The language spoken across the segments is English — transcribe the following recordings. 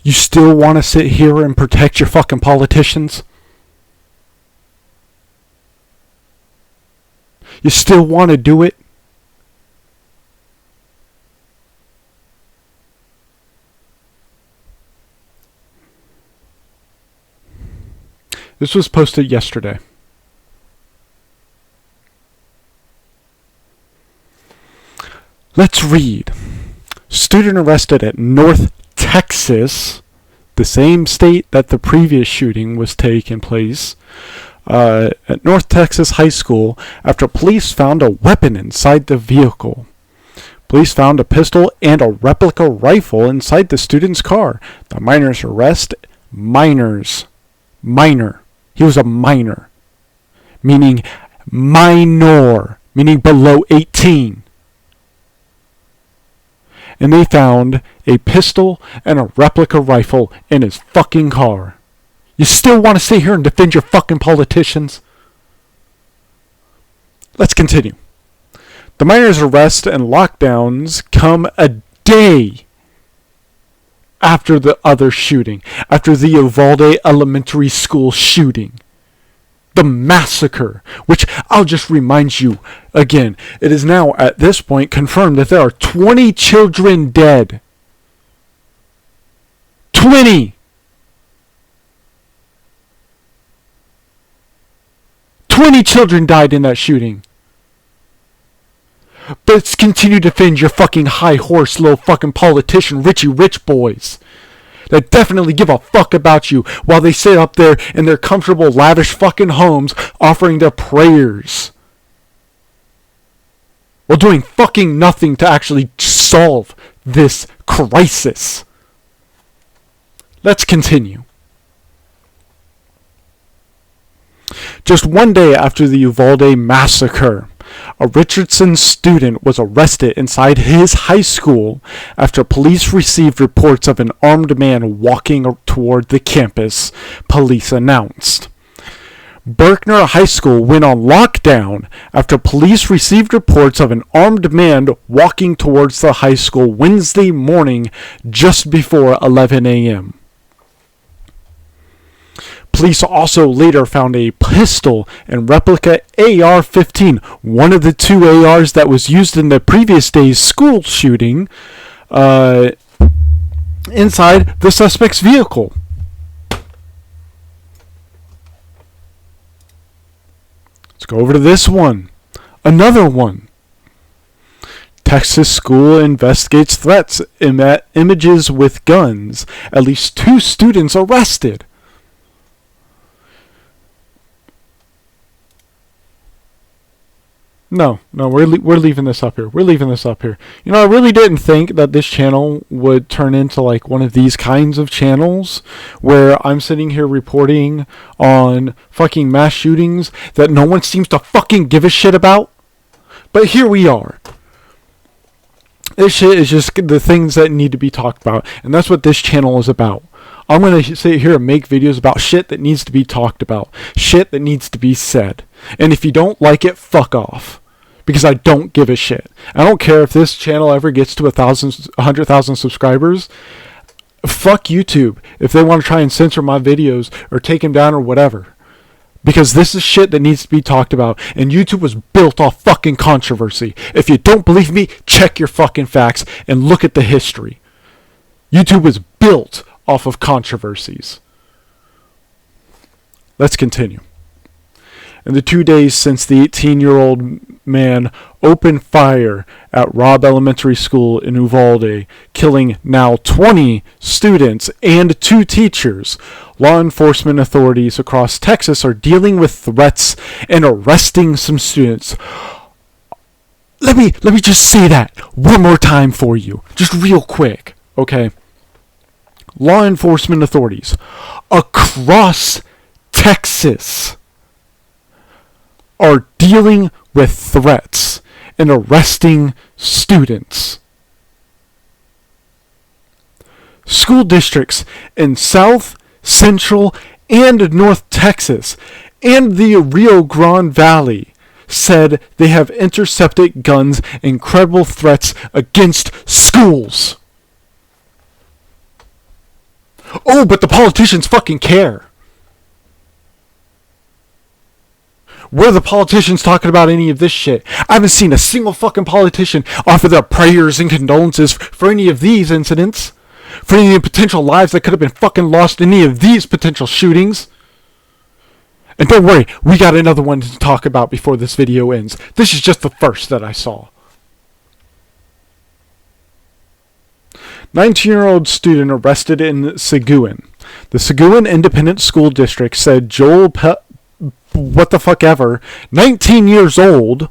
You still want to sit here and protect your fucking politicians? You still want to do it? This was posted yesterday. Let's read. Student arrested at North Texas, the same state that the previous shooting was taking place, at North Texas High School after police found a weapon inside the vehicle. Police found a pistol and a replica rifle inside the student's car. The minor. He was a minor, meaning minor, meaning below 18. And they found a pistol and a replica rifle in his fucking car. You still want to sit here and defend your fucking politicians? Let's continue. The minor's arrest and lockdowns come a day after the other shooting, after the Uvalde Elementary School shooting. The massacre, which I'll just remind you again, it is now at this point confirmed that there are 20 children dead. 20! 20 children died in that shooting. But let's continue to defend your fucking high horse, little fucking politician, Richie Rich boys that definitely give a fuck about you while they sit up there in their comfortable, lavish fucking homes offering their prayers while doing fucking nothing to actually solve this crisis. Let's continue. Just one day after the Uvalde massacre, a Richardson student was arrested inside his high school after police received reports of an armed man walking toward the campus, police announced. Berkner High School went on lockdown after police received reports of an armed man walking towards the high school Wednesday morning just before 11 a.m. Police also later found a pistol and replica AR-15, one of the two ARs that was used in the previous day's school shooting, inside the suspect's vehicle. Let's go over to this one. Another one. Texas school investigates threats, images with guns. At least 2 students arrested. No, we're leaving this up here. We're leaving this up here. You know, I really didn't think that this channel would turn into like one of these kinds of channels where I'm sitting here reporting on fucking mass shootings that no one seems to fucking give a shit about. But here we are. This shit is just the things that need to be talked about, and that's what this channel is about. I'm going to sit here and make videos about shit that needs to be talked about. Shit that needs to be said. And if you don't like it, fuck off. Because I don't give a shit. I don't care if this channel ever gets to 100,000 subscribers. Fuck YouTube if they want to try and censor my videos or take them down or whatever. Because this is shit that needs to be talked about. And YouTube was built off fucking controversy. If you don't believe me, check your fucking facts and look at the history. YouTube was built off of controversies. Let's continue. In the 2 days since the 18-year-old man opened fire at Robb Elementary School in Uvalde, killing now 20 students and 2 teachers, law enforcement authorities across Texas are dealing with threats and arresting some students. Let me just say that one more time for you, just real quick, okay? Law enforcement authorities across Texas are dealing with threats and arresting students. School districts in South, Central, and North Texas and the Rio Grande Valley said they have intercepted guns and credible threats against schools. Oh, but the politicians fucking care. Where are the politicians talking about any of this shit? I haven't seen a single fucking politician offer their prayers and condolences for any of these incidents. For any of the potential lives that could have been fucking lost in any of these potential shootings. And don't worry, we got another one to talk about before this video ends. This is just the first that I saw. 19-year-old student arrested in Seguin. The Seguin Independent School District said Joel what the fuck ever, 19 years old,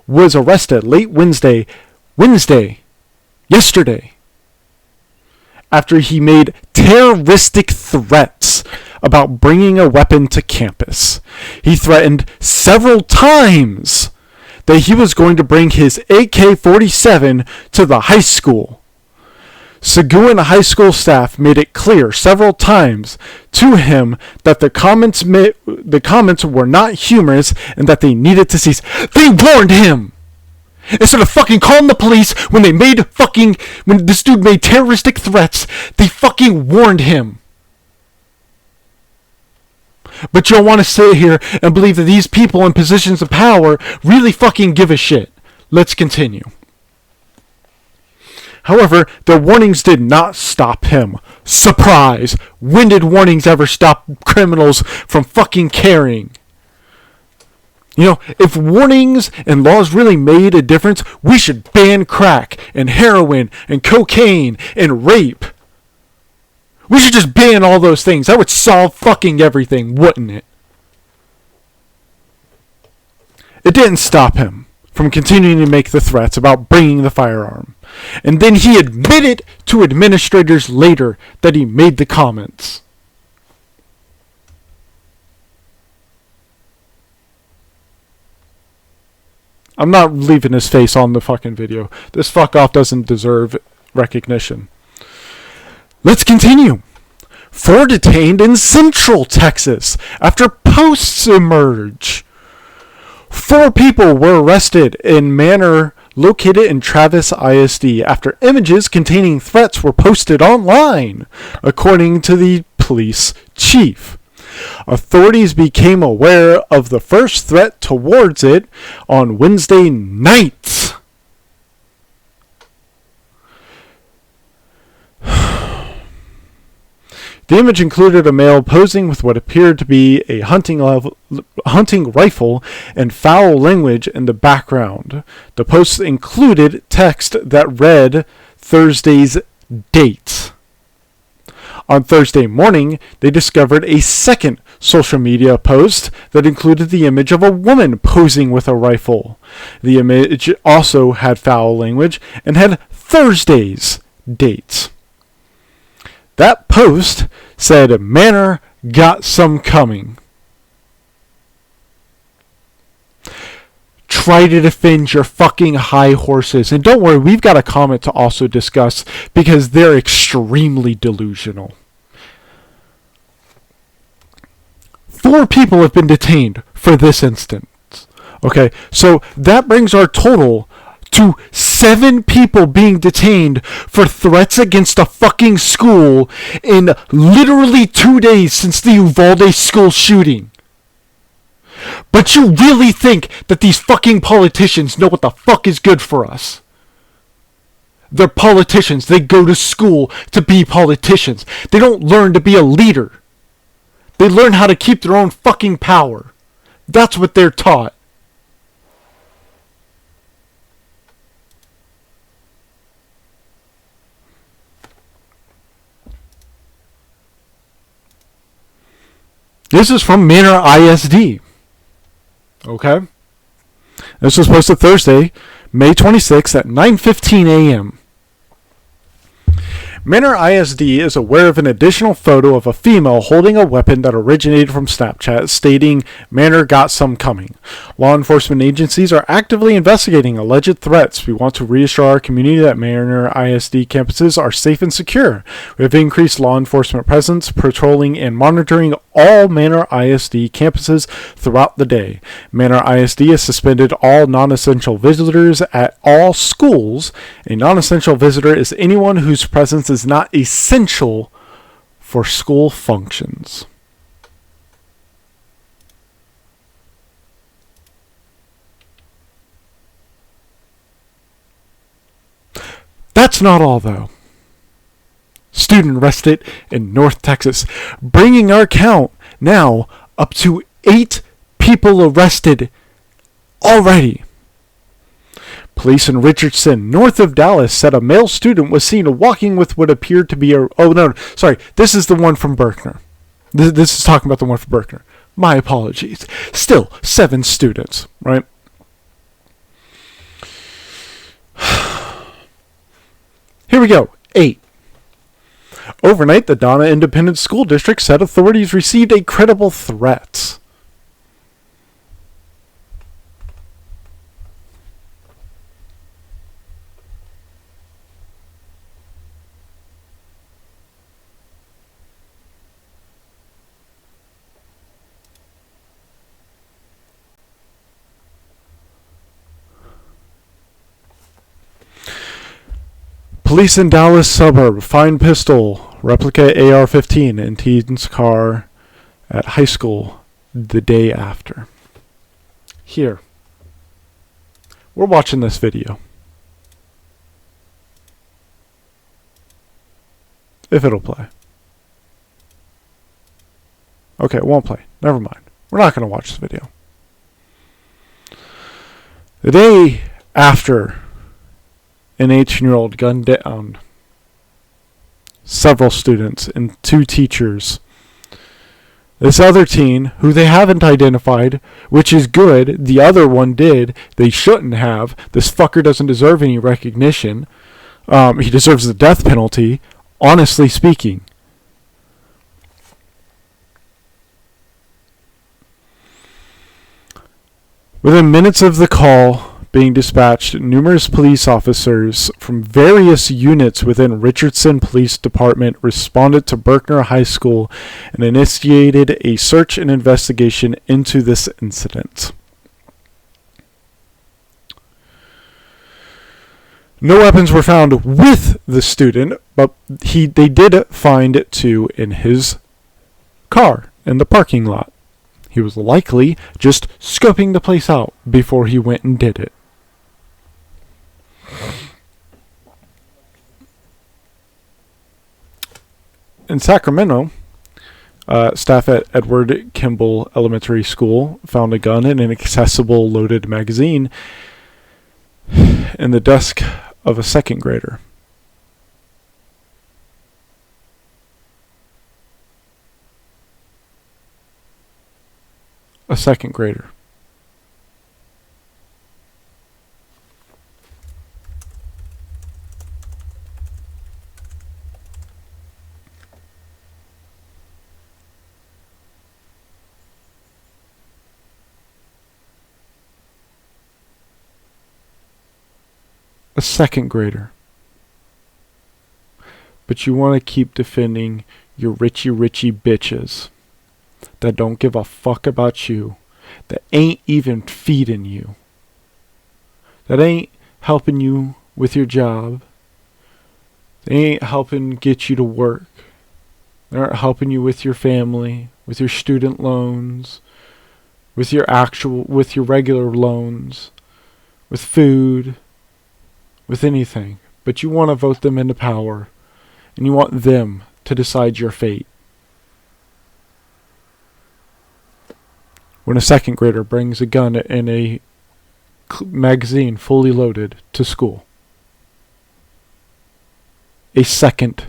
was arrested late yesterday, after he made terroristic threats about bringing a weapon to campus. He threatened several times that he was going to bring his AK-47 to the high school. Seguin High School staff made it clear several times to him that the comments were not humorous and that they needed to cease. They warned him! Instead of fucking calling the police when this dude made terroristic threats, they fucking warned him. But you don't want to sit here and believe that these people in positions of power really fucking give a shit. Let's continue. However, their warnings did not stop him. Surprise! When did warnings ever stop criminals from fucking carrying? You know, if warnings and laws really made a difference, we should ban crack and heroin and cocaine and rape. We should just ban all those things. That would solve fucking everything, wouldn't it? It didn't stop him from continuing to make the threats about bringing the firearm. And then he admitted to administrators later that he made the comments. I'm not leaving his face on the fucking video. This fuck off doesn't deserve recognition. Let's continue. 4 detained in Central Texas after posts emerge. 4 people were arrested in manor located in Travis ISD after images containing threats were posted online, according to the police chief. Authorities became aware of the first threat towards it on Wednesday night. The image included a male posing with what appeared to be a hunting rifle and foul language in the background. The post included text that read Thursday's date. On Thursday morning, they discovered a second social media post that included the image of a woman posing with a rifle. The image also had foul language and had Thursday's date. That post said, "Manor got some coming." Try to defend your fucking high horses. And don't worry, we've got a comment to also discuss because they're extremely delusional. 4 people have been detained for this instance. Okay, so that brings our total to 7 people being detained for threats against a fucking school in literally 2 days since the Uvalde school shooting. But you really think that these fucking politicians know what the fuck is good for us? They're politicians. They go to school to be politicians. They don't learn to be a leader. They learn how to keep their own fucking power. That's what they're taught. This is from Manor ISD. Okay? This was posted Thursday, May 26th at 9:15 a.m. Manor ISD is aware of an additional photo of a female holding a weapon that originated from Snapchat stating, "Manor got some coming." Law enforcement agencies are actively investigating alleged threats. We want to reassure our community that Manor ISD campuses are safe and secure. We have increased law enforcement presence, patrolling and monitoring all Manor ISD campuses throughout the day. Manor ISD has suspended all non-essential visitors at all schools. A non-essential visitor is anyone whose presence is not essential for school functions. That's not all, though. Student arrested in North Texas, bringing our count now up to 8 people arrested already. Police in Richardson, north of Dallas, said a male student was seen walking with what appeared to be this is the one from Berkner. This is talking about the one from Berkner. My apologies. Still, 7 students, right? Here we go. 8. Overnight, the Donna Independent School District said authorities received a credible threat. Police in Dallas suburb find pistol, replica AR-15 in teen's car at high school the day after. Here. We're watching this video. If it'll play. Okay, it won't play. Never mind. We're not going to watch this video. The day after an 18-year-old gunned down several students and 2 teachers. This other teen, who they haven't identified, which is good, the other one did, they shouldn't have. This fucker doesn't deserve any recognition. He deserves the death penalty, honestly speaking. Within minutes of the call being dispatched, numerous police officers from various units within Richardson Police Department responded to Berkner High School and initiated a search and investigation into this incident. No weapons were found with the student, but they did find 2 in his car in the parking lot. He was likely just scoping the place out before he went and did it. In Sacramento, staff at Edward Kimball Elementary School found a gun and an accessible loaded magazine in the desk of a second grader. A second grader. A second grader. But you want to keep defending your richy bitches that don't give a fuck about you, that ain't even feeding you, that ain't helping you with your job, they ain't helping get you to work, they aren't helping you with your family, with your student loans, with your regular loans, with food, with anything, but you want to vote them into power, and you want them to decide your fate. When a second grader brings a gun and a magazine fully loaded to school. A second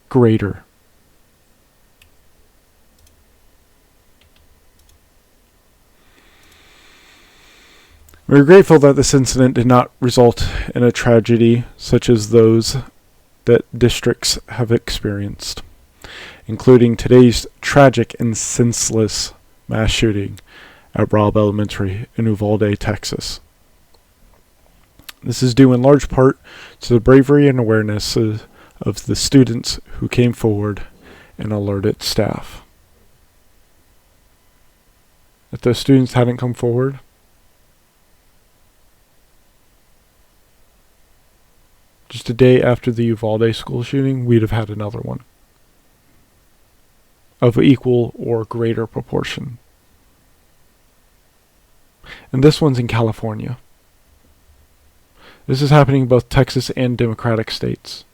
grader. We're grateful that this incident did not result in a tragedy such as those that districts have experienced, including today's tragic and senseless mass shooting at Robb Elementary in Uvalde, Texas. This is due in large part to the bravery and awareness of the students who came forward and alerted staff. If those students hadn't come forward, just a day after the Uvalde school shooting, we'd have had another one. of equal or greater proportion. And this one's in California. This is happening in both Texas and Democratic states.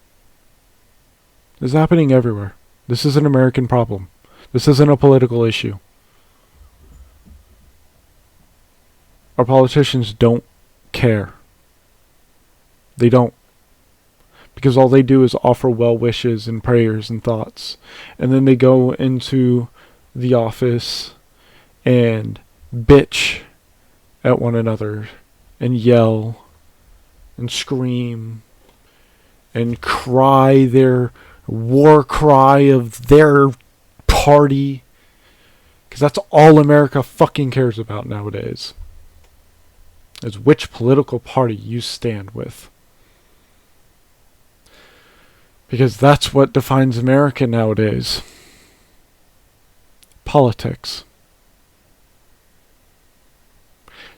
This is happening everywhere. This is an American problem. This isn't a political issue. Our politicians don't care. They don't. Because all they do is offer well wishes and prayers and thoughts. And then they go into the office and bitch at one another and yell and scream and cry their war cry of their party. Because that's all America fucking cares about nowadays. Is which political party you stand with. Because that's what defines America nowadays. Politics.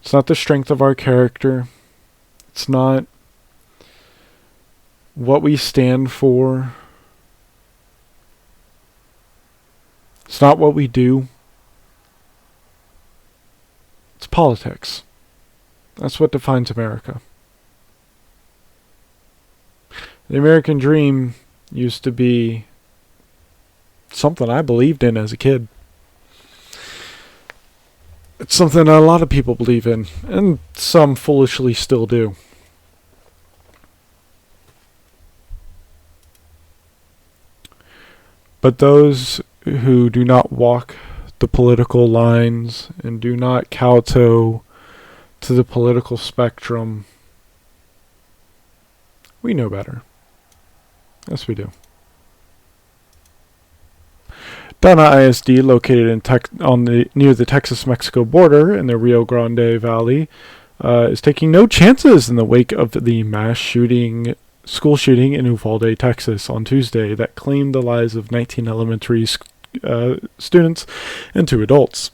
It's not the strength of our character. It's not what we stand for. It's not what we do. It's politics. That's what defines America. The American dream used to be something I believed in as a kid. It's something that a lot of people believe in, and some foolishly still do. But those who do not walk the political lines and do not kowtow to the political spectrum, we know better. Yes, we do. Donna ISD, located in near the Texas-Mexico border in the Rio Grande Valley, is taking no chances in the wake of the mass school shooting in Uvalde, Texas, on Tuesday that claimed the lives of 19 elementary students and 2 adults.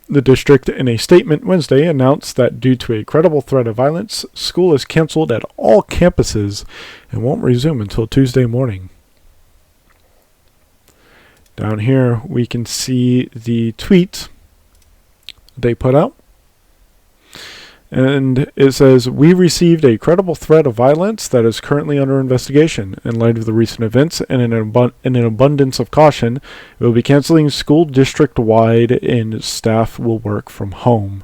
The district, in a statement Wednesday, announced that due to a credible threat of violence, school is canceled at all campuses and won't resume until Tuesday morning. Down here, we can see the tweet they put out. And it says, "We received a credible threat of violence that is currently under investigation. In light of the recent events and in an abundance of caution, we will be canceling school district-wide and staff will work from home.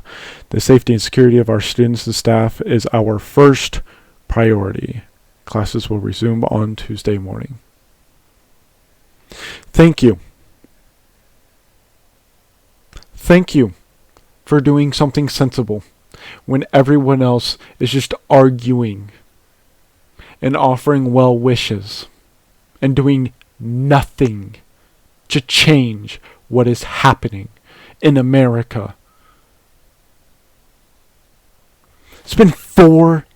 The safety and security of our students and staff is our first priority. Classes will resume on Tuesday morning." Thank you. Thank you for doing something sensible when everyone else is just arguing and offering well wishes and doing nothing to change what is happening in America. It's been 4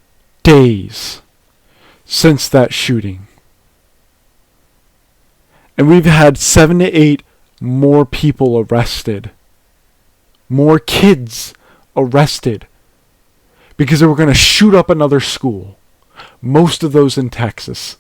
days since that shooting. And we've had 7 to 8 more people arrested. More kids arrested. Because they were going to shoot up another school. Most of those in Texas.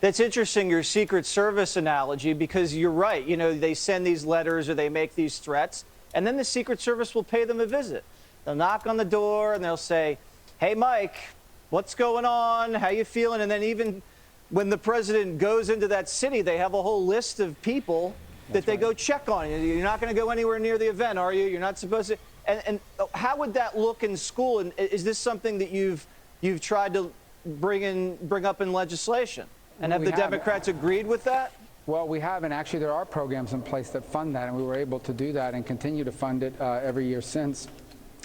That's interesting, your Secret Service analogy, because you're right. You know, they send these letters or they make these threats, and then the Secret Service will pay them a visit. They'll knock on the door and they'll say, "Hey, Mike, what's going on? How you feeling?" And then even when the president goes into that city, they have a whole list of people that they go check on. You're not going to go anywhere near the event, are you? You're not supposed to. And how would that look in school? And is this something that you've tried to bring up in legislation? And have the Democrats agreed with that? Well, we have, and actually there are programs in place that fund that, and we were able to do that and continue to fund it every year since.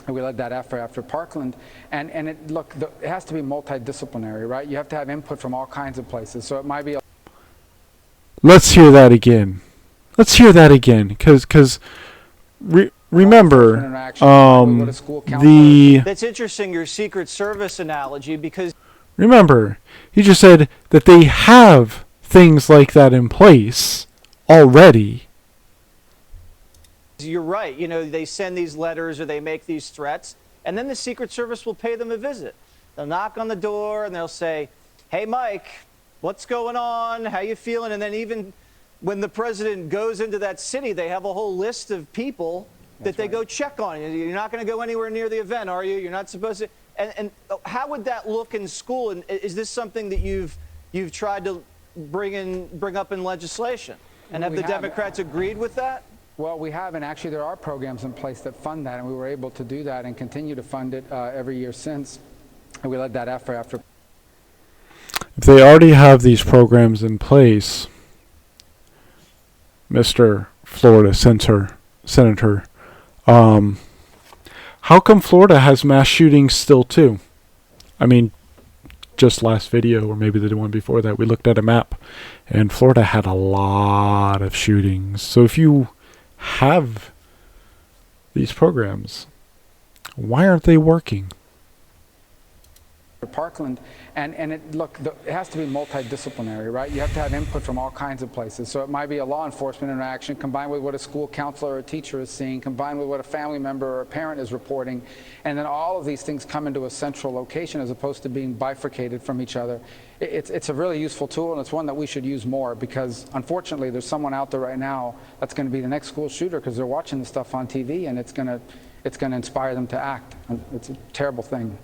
We led that effort after Parkland, and it has to be multidisciplinary, right? You have to have input from all kinds of places, so it might be. Let's hear that again. Let's hear that again, because remember That's interesting, your Secret Service analogy, because. Remember, he just said that they have things like that in place already. You're right. You know, they send these letters or they make these threats, and then the Secret Service will pay them a visit. They'll knock on the door and they'll say, "Hey, Mike, what's going on? How you feeling?" And then even when the president goes into that city, they have a whole list of people that they go check on. You're not going to go anywhere near the event, are you? You're not supposed to. And how would that look in school? And is this something that you've tried to bring up in legislation? And have the Democrats agreed with that? Well, we have, and actually there are programs in place that fund that, and we were able to do that and continue to fund it every year since. And we led that effort after. If they already have these programs in place, Mr. Florida Senator, how come Florida has mass shootings still too? I mean, just last video, or maybe the one before that, we looked at a map, and Florida had a lot of shootings. So if you have these programs, why aren't they working? Parkland, and it has to be multidisciplinary, right? You have to have input from all kinds of places. So it might be a law enforcement interaction combined with what a school counselor or a teacher is seeing, combined with what a family member or a parent is reporting, and then all of these things come into a central location as opposed to being bifurcated from each other. It's a really useful tool, and it's one that we should use more, because unfortunately there's someone out there right now that's going to be the next school shooter because they're watching the stuff on TV, and it's going to inspire them to act. It's a terrible thing.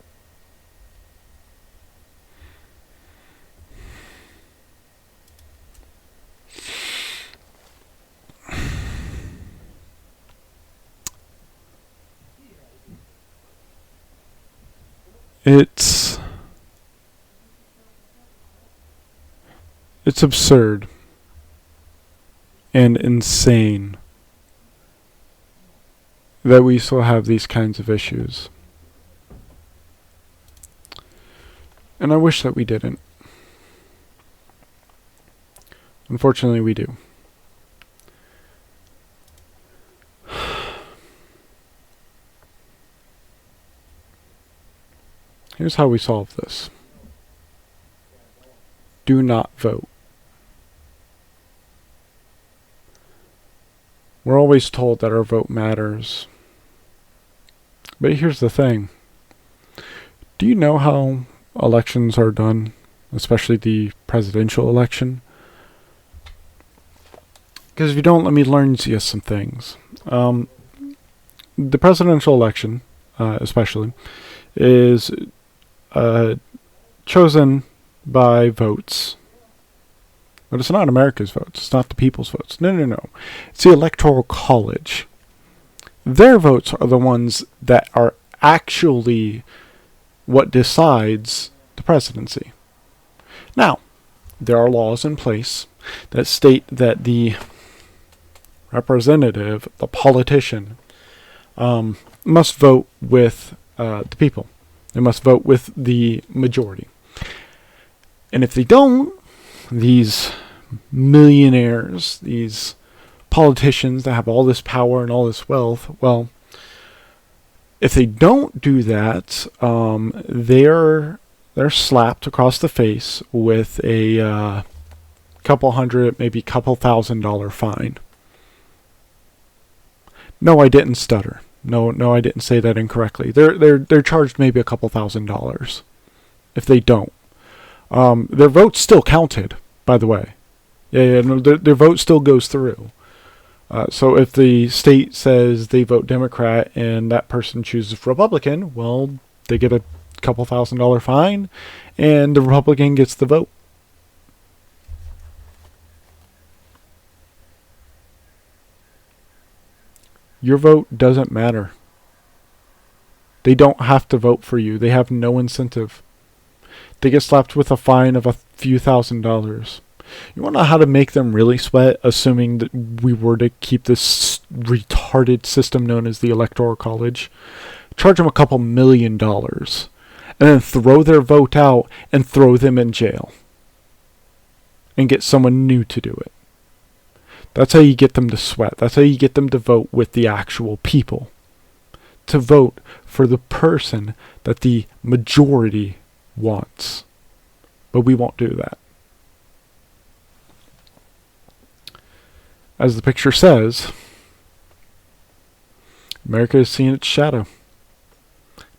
It's absurd and insane that we still have these kinds of issues. And I wish that we didn't. Unfortunately, we do. Here's how we solve this. Do not vote. We're always told that our vote matters. But here's the thing. Do you know how elections are done, especially the presidential election? Because if you don't, let me learn you some things. The presidential election, especially, is chosen by votes. But it's not America's votes. It's not the people's votes. No. It's the Electoral College. Their votes are the ones that are actually what decides the presidency. Now, there are laws in place that state that the representative, the politician, must vote with the people. They must vote with the majority. And if they don't, these millionaires, these politicians that have all this power and all this wealth, well, if they don't do that, they're slapped across the face with a couple hundred, maybe couple $1,000 fine. No, I didn't stutter. No, I didn't say that incorrectly. They're charged maybe a couple $1,000 if they don't. Their vote's still counted, by the way. No, their vote still goes through. So if the state says they vote Democrat and that person chooses Republican, well, they get a couple $1,000 fine, and the Republican gets the vote. Your vote doesn't matter. They don't have to vote for you. They have no incentive. They get slapped with a fine of a few $1,000s. You want to know how to make them really sweat, assuming that we were to keep this retarded system known as the Electoral College? Charge them a couple $1 million, and then throw their vote out and throw them in jail. And get someone new to do it. That's how you get them to sweat. That's how you get them to vote with the actual people. To vote for the person that the majority wants. But we won't do that. As the picture says, America is seeing its shadow.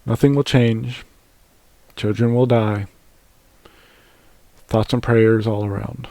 Nothing will change. Children will die. Thoughts and prayers all around.